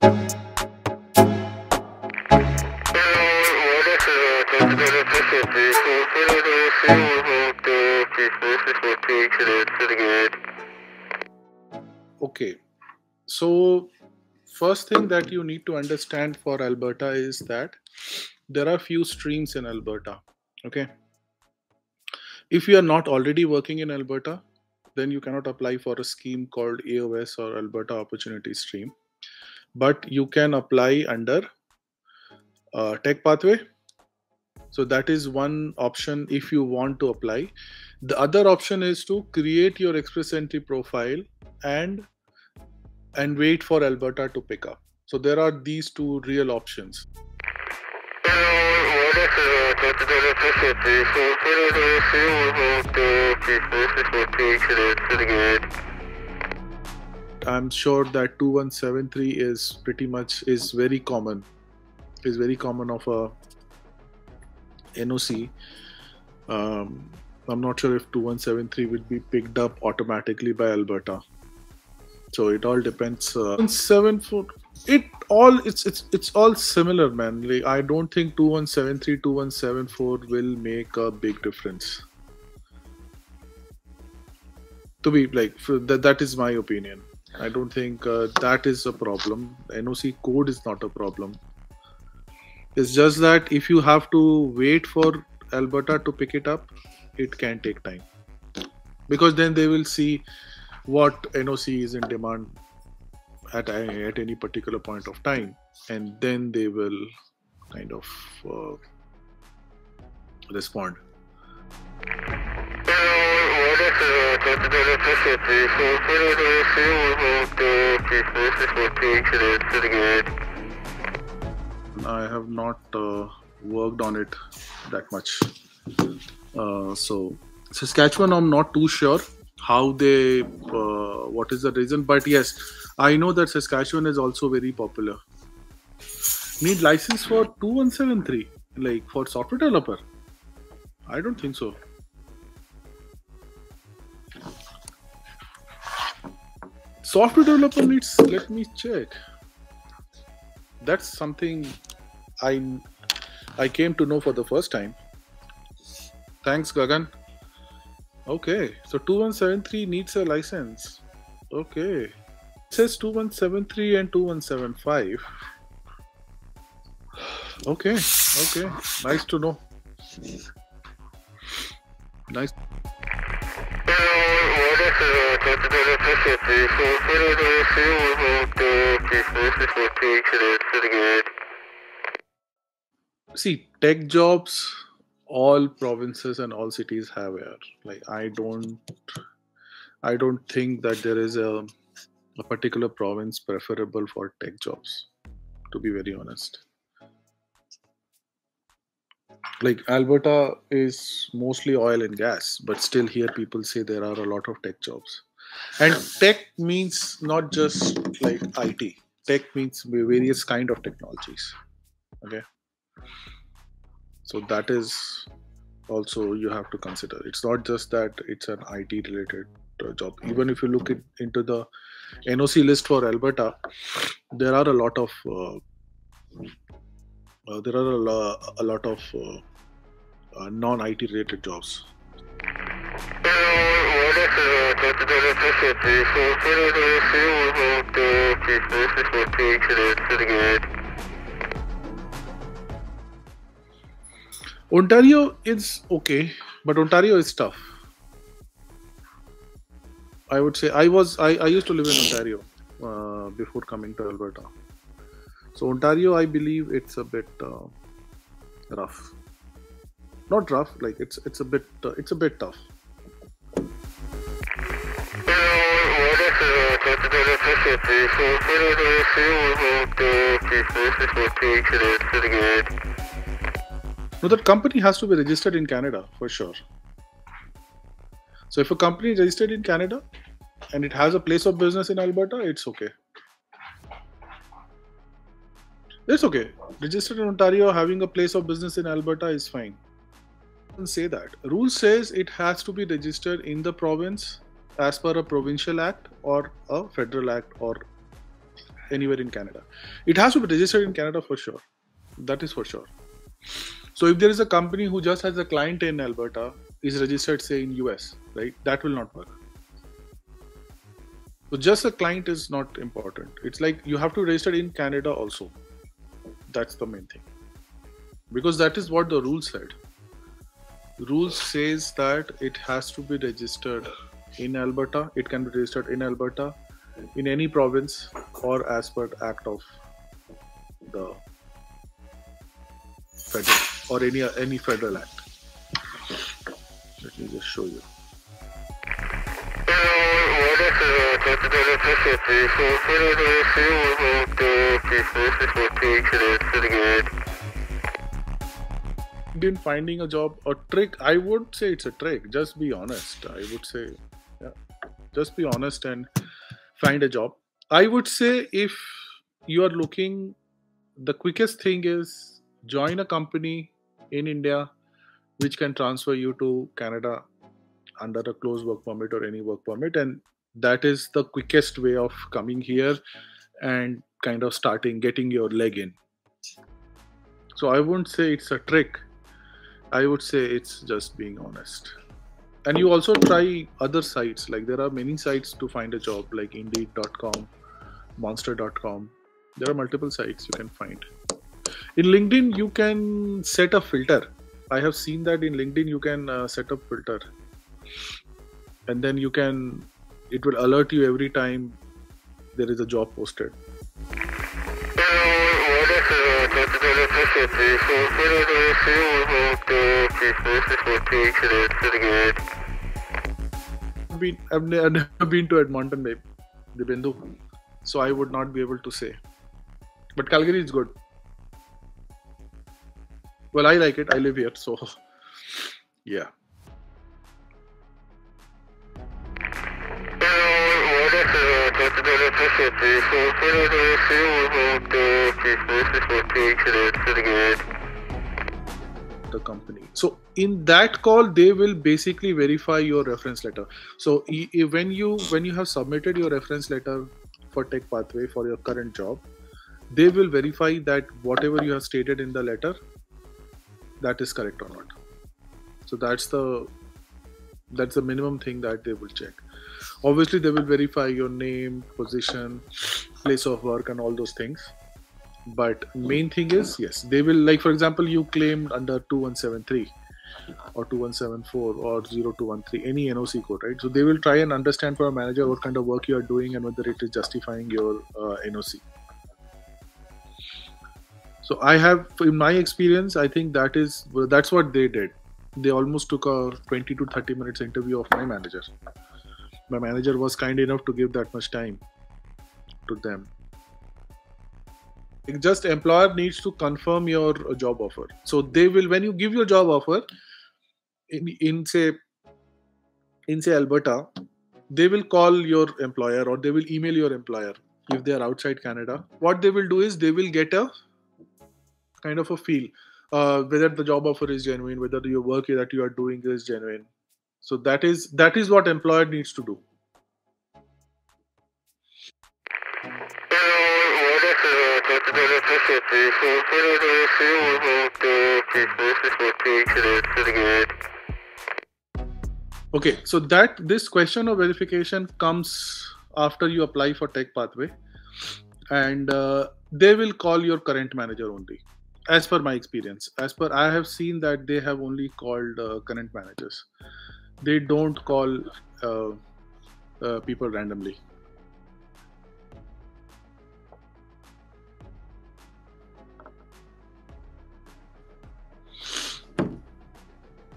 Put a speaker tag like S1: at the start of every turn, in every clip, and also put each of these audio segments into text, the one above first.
S1: Okay, so first thing that you need to understand for Alberta is that there are few streams in Alberta. Okay, if you are not already working in Alberta, then you cannot apply for a scheme called AOS or Alberta Opportunity Stream. But you can apply under Tech Pathway. So that is one option if you want to apply. The other option is to create your Express Entry profile and wait for Alberta to pick up. So there are these two real options. I'm sure that 2173 is very common of a NOC. I'm not sure if 2173 will be picked up automatically by Alberta. So it all depends. 2174, it's all similar, man. Like, I don't think 2173, 2174 will make a big difference. To be like, that is my opinion. I don't think that is a problem. NOC code is not a problem. It's just that if you have to wait for Alberta to pick it up, it can take time. Because then they will see what NOC is in demand at any particular point of time, and then they will kind of respond. I have not worked on it that much. So Saskatchewan, I'm not too sure how they, what is the reason, but yes, I know that Saskatchewan is also very popular. Need license for 2173, like for software developer? I don't think so. Software developer needs, let me check. That's something I came to know for the first time. Thanks, Gagan. Okay, so 2173 needs a license. Okay. It says 2173 and 2175. Okay, nice to know. Nice. See, tech jobs, all provinces and all cities have air. Like, I don't think that there is a particular province preferable for tech jobs, to be very honest. Like, Alberta is mostly oil and gas, but still here people say there are a lot of tech jobs. And tech means not just like IT. Tech means various kind of technologies. Okay. So that is also you have to consider. It's not just that it's an IT related job. Even if you look into the NOC list for Alberta, there are a lot of non-IT related jobs. Ontario is okay, but Ontario is tough. I would say I used to live in Ontario before coming to Alberta. So Ontario, I believe it's a bit rough. Not rough, like it's a bit tough. No, that company has to be registered in Canada for sure. So if a company is registered in Canada and it has a place of business in Alberta, it's okay. It's okay. Registered in Ontario, having a place of business in Alberta is fine. Doesn't say that. Rule says it has to be registered in the province as per a provincial act or a federal act or anywhere in Canada. It has to be registered in Canada for sure. That is for sure. So if there is a company who just has a client in Alberta, is registered say in US, right? That will not work. So just a client is not important. It's like you have to register in Canada also. That's the main thing. Because that is what the rule said. The rule says that it has to be registered in Alberta. It can be registered in Alberta, in any province, or as per Act of the federal or any federal act. Let me just show you. In finding a job, a trick, I would say it's a trick. Just be honest. I would say, yeah, just be honest and find a job. I would say if you are looking, the quickest thing is join a company in India which can transfer you to Canada under a closed work permit or any work permit, and that is the quickest way of coming here and kind of getting your leg in. So I wouldn't say it's a trick. I would say it's just being honest. And you also try other sites. Like there are many sites to find a job, like Indeed.com, Monster.com. There are multiple sites you can find. In LinkedIn, you can set a filter. I have seen that in LinkedIn, you can set a filter. And then it will alert you every time there is a job posted. I've never been to Edmonton, babe, the Bindu, so I would not be able to say. But Calgary is good. Well, I like it. I live here, so yeah. The company. So in that call, they will basically verify your reference letter. So when you have submitted your reference letter for Tech Pathway for your current job, they will verify that whatever you have stated in the letter, that is correct or not. So that's the minimum thing that they will check. Obviously, they will verify your name, position, place of work, and all those things. But main thing is, yes, they will, like for example, you claimed under 2173 or 2174 or 0213, any NOC code, right? So they will try and understand for a manager what kind of work you are doing and whether it is justifying your NOC. So I have, in my experience, I think that's what they did. They almost took a 20 to 30 minutes interview of my manager. My manager was kind enough to give that much time to them. Just employer needs to confirm your job offer. So they will, when you give your job offer in say Alberta, they will call your employer or they will email your employer if they are outside Canada. What they will do is they will get a kind of a feel whether the job offer is genuine, whether your work that you are doing is genuine. So that is what employer needs to do. Okay, so this question of verification comes after you apply for Tech Pathway, and they will call your current manager only. As per my experience, I have seen that they have only called current managers. They don't call people randomly.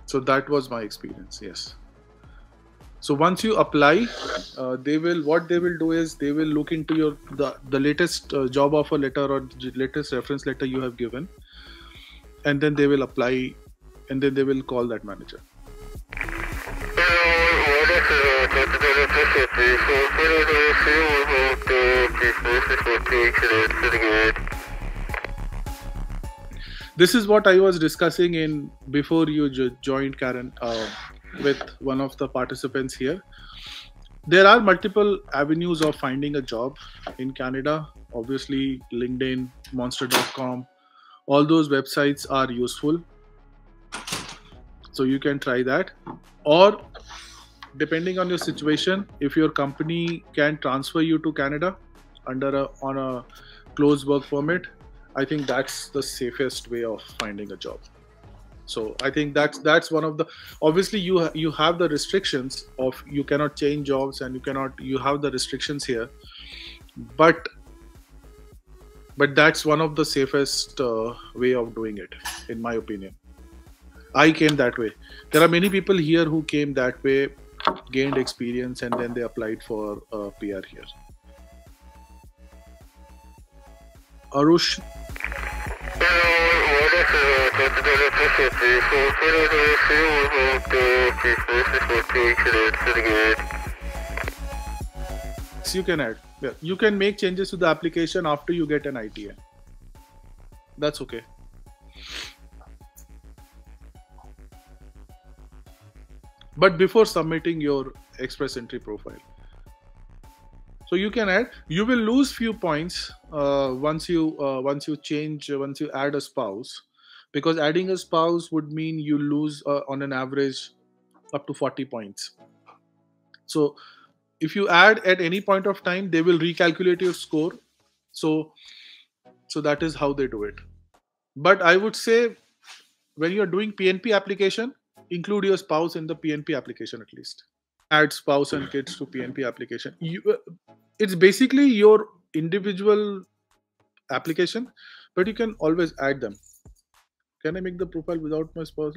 S1: So that was my experience, yes. So once you apply, what they will do is they will look into the latest job offer letter or latest reference letter you have given, and then they will apply, and then they will call that manager. This is what I was discussing before you joined, Karen, with one of the participants here. There are multiple avenues of finding a job in Canada. Obviously, LinkedIn, Monster.com, all those websites are useful. So you can try that. Or depending on your situation, if your company can transfer you to Canada on a closed work permit, I think that's the safest way of finding a job. So I think that's one of the, obviously you have the restrictions of you cannot change jobs and you have the restrictions here, but that's one of the safest way of doing it, in my opinion. I came that way. There are many people here who came that way, gained experience, and then they applied for PR here. Arush. You can add. Yeah, you can make changes to the application after you get an ITA. That's okay. But before submitting your express entry profile. So you can add. You will lose few points once you add a spouse, because adding a spouse would mean you lose on an average up to 40 points. So if you add at any point of time, they will recalculate your score. So that is how they do it. But I would say when you're doing PNP application, include your spouse in the PNP application at least. Add spouse and kids to PNP application. It's basically your individual application, but you can always add them. Can I make the profile without my spouse?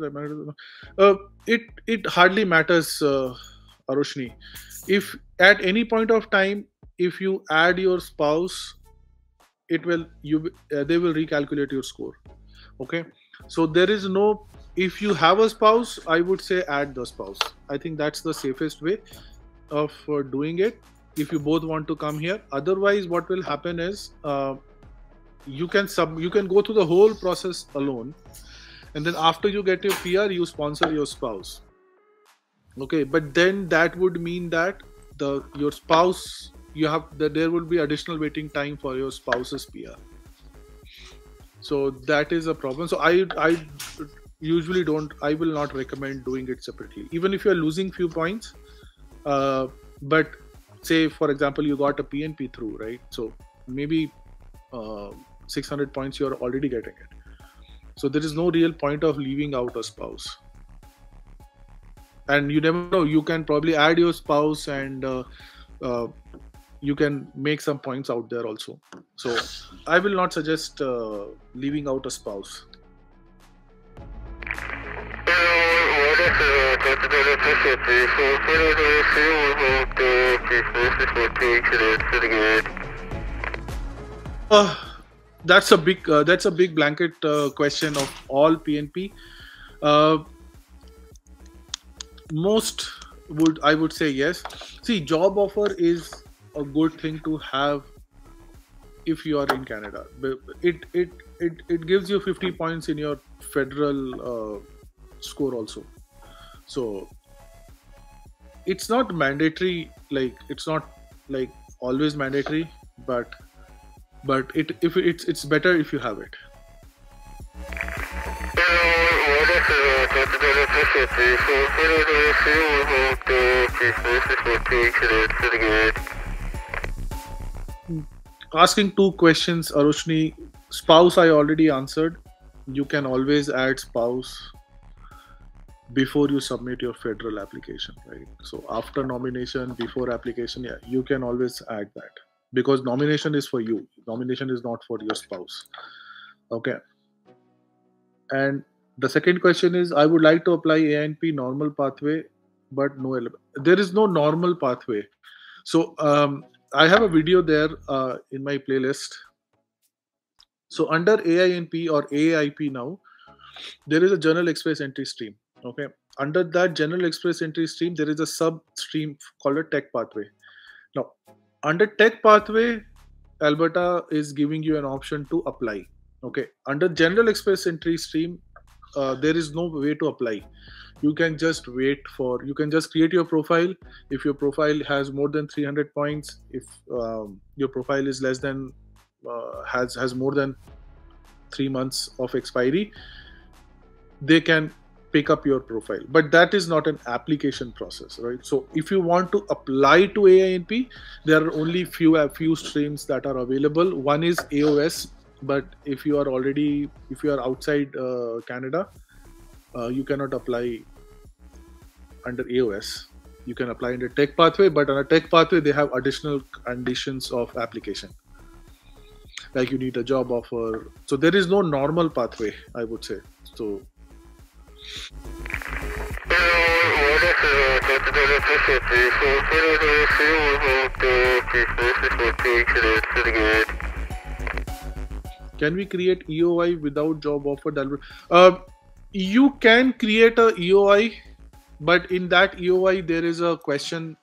S1: It hardly matters, Arushni. If at any point of time, if you add your spouse, they will recalculate your score. Okay, so there is no. If you have a spouse, I would say add the spouse. I think that's the safest way of doing it. If you both want to come here, otherwise, what will happen is you can go through the whole process alone, and then after you get your PR, you sponsor your spouse. Okay, but then that would mean that your spouse, there will be additional waiting time for your spouse's PR. So that is a problem. So I usually I will not recommend doing it separately, even if you're losing few points. But say, for example, you got a PNP through, right? So maybe 600 points you're already getting it. So there is no real point of leaving out a spouse. And you never know, you can probably add your spouse and you can make some points out there also. So I will not suggest leaving out a spouse. That's a big blanket question of all PNP. I would say yes. See, job offer is a good thing to have if you are in Canada. It gives you 50 points in your federal score also. So it's not mandatory, it's not always mandatory, but it's better if you have it. Asking two questions, Arushni. Spouse I already answered. You can always add spouse before you submit your federal application, right? So after nomination, before application, yeah, you can always add that, because nomination is for you. Nomination is not for your spouse. Okay. And the second question is, I would like to apply Ainp normal pathway, but no, there is no normal pathway. So I have a video there in my playlist. So under Ainp or Aaip now, there is a General Express entry stream. Okay. Under that General Express entry stream, there is a sub stream called a Tech pathway. Now, under Tech pathway, Alberta is giving you an option to apply. Okay. Under General Express entry stream, there is no way to apply. You can just you can just create your profile. If your profile has more than 300 points, if your profile is less than has more than 3 months of expiry, they can pick up your profile. But that is not an application process, right? So if you want to apply to Ainp, there are only few streams that are available. One is AOS, but if you are outside Canada, you cannot apply under AOS. You can apply under tech pathway, but on a tech pathway they have additional conditions of application, like you need a job offer. So there is no normal pathway, I would say. So can we create EOI without job offer? You can create a EOI, but in that EOI there is a question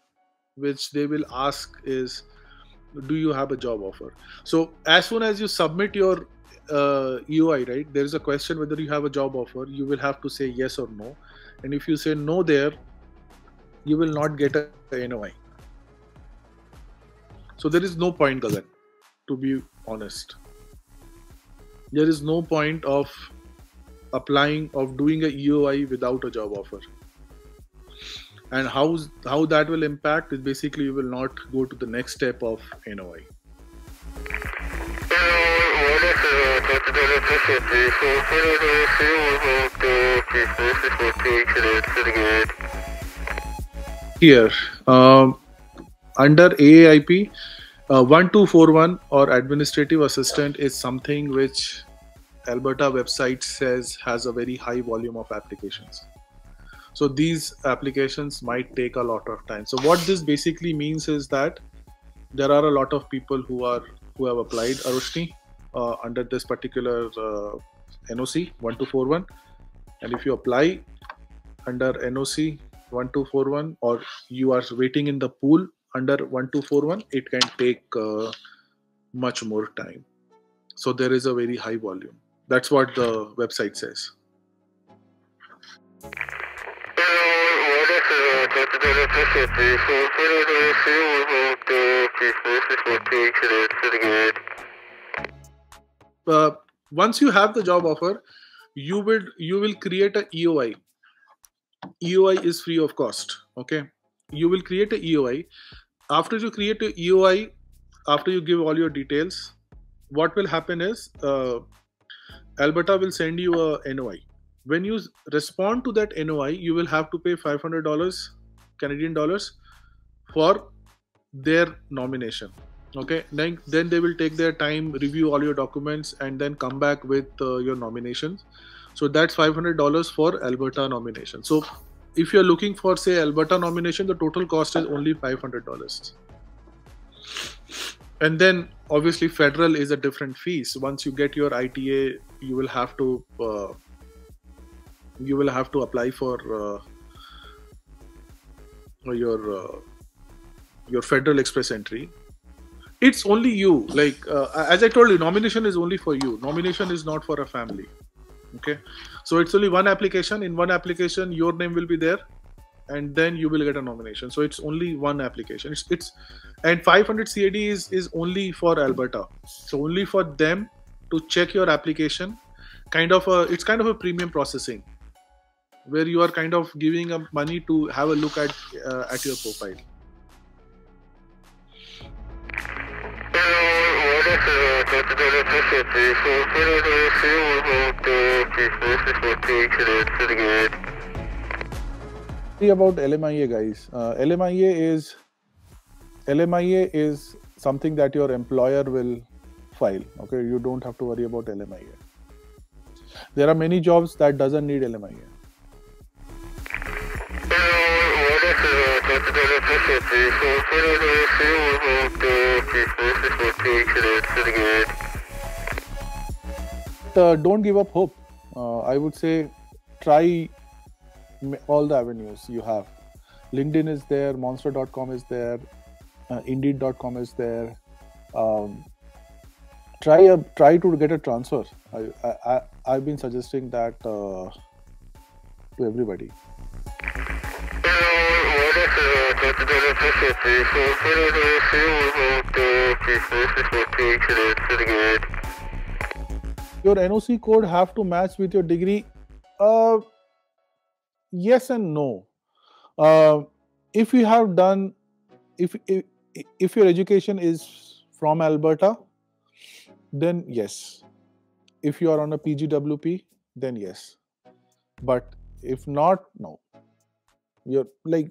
S1: which they will ask is, do you have a job offer? So as soon as you submit your EOI, right, there is a question whether you have a job offer. You will have to say yes or no, and if you say no there, you will not get a NOI. So there is no point, Gagan, to be honest. There is no point of doing a EOI without a job offer. And how that will impact is basically you will not go to the next step of NOI. Here, under AAIP, 1241 or administrative assistant is something which Alberta website says has a very high volume of applications. So these applications might take a lot of time. So what this basically means is that there are a lot of people who have applied, Arushni, under this particular NOC 1241, and if you apply under NOC 1241 or you are waiting in the pool under 1241, it can take much more time. So there is a very high volume. That's what the website says. Once you have the job offer, you will create a EOI. EOI is free of cost. Okay, you will create a EOI. After you create a EOI, after you give all your details, what will happen is Alberta will send you a NOI. When you respond to that NOI, you will have to pay $500 Canadian dollars for their nomination. Okay, then they will take their time, review all your documents, and then come back with your nominations. So that's $500 for Alberta nomination. So if you're looking for, say, Alberta nomination, the total cost is only $500. And then obviously federal is a different fees. Once you get your ITA, you will have to apply for your federal express entry. It's only you. Like as I told you, nomination is only for you. Nomination is not for a family. Okay, so it's only one application. In one application, your name will be there, and then you will get a nomination. So it's only one application. And 500 CAD is only for Alberta. So only for them to check your application. It's kind of a premium processing, where you are kind of giving up money to have a look at your profile. About LMIA, guys. LMIA is something that your employer will file. Okay, you don't have to worry about LMIA. There are many jobs that doesn't need LMIA. Don't give up hope. I would say try all the avenues you have. LinkedIn is there, monster.com is there, indeed.com is there. Try to get a transfer. I've been suggesting that to everybody. Your NOC code have to match with your degree? Yes and no. If you have done, if your education is from Alberta, then yes. If you are on a PGWP, then yes. But if not, no. You're like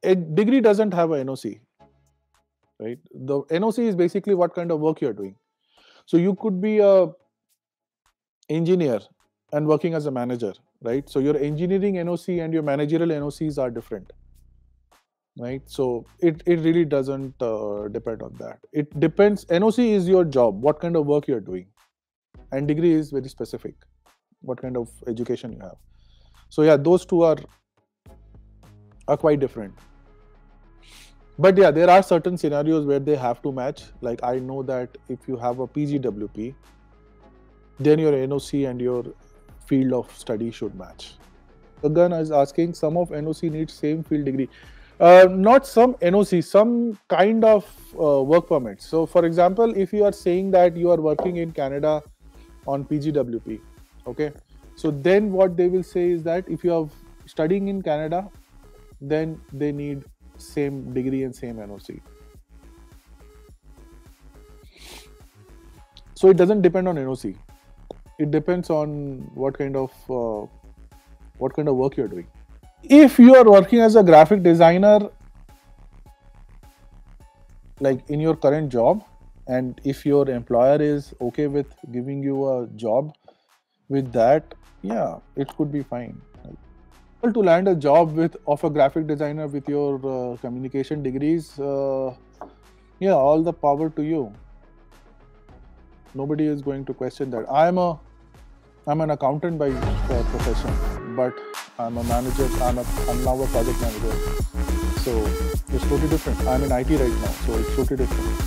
S1: a degree doesn't have a NOC, right? The NOC is basically what kind of work you're doing. So you could be a engineer and working as a manager, right? So your engineering NOC and your managerial NOCs are different, right? So it really doesn't depend on that. It depends. NOC is your job, what kind of work you're doing, and degree is very specific, what kind of education you have. So yeah, those two are quite different. But yeah, there are certain scenarios where they have to match. Like I know that if you have a PGWP, then your NOC and your field of study should match. Gagan is asking, some of NOC needs same field degree. Not some NOC, some kind of work permit. So for example, if you are saying that you are working in Canada on PGWP, okay, so then what they will say is that if you are studying in Canada, then they need same degree and same NOC. So it doesn't depend on NOC. It depends on what kind of work you're doing. If you are working as a graphic designer, like in your current job, and if your employer is okay with giving you a job with that, yeah, it could be fine. To land a job of a graphic designer with your communication degrees, yeah, all the power to you. Nobody is going to question that. I'm an accountant by profession, but I'm a manager. I'm now a project manager. So it's totally different. I'm in IT right now, so it's totally different.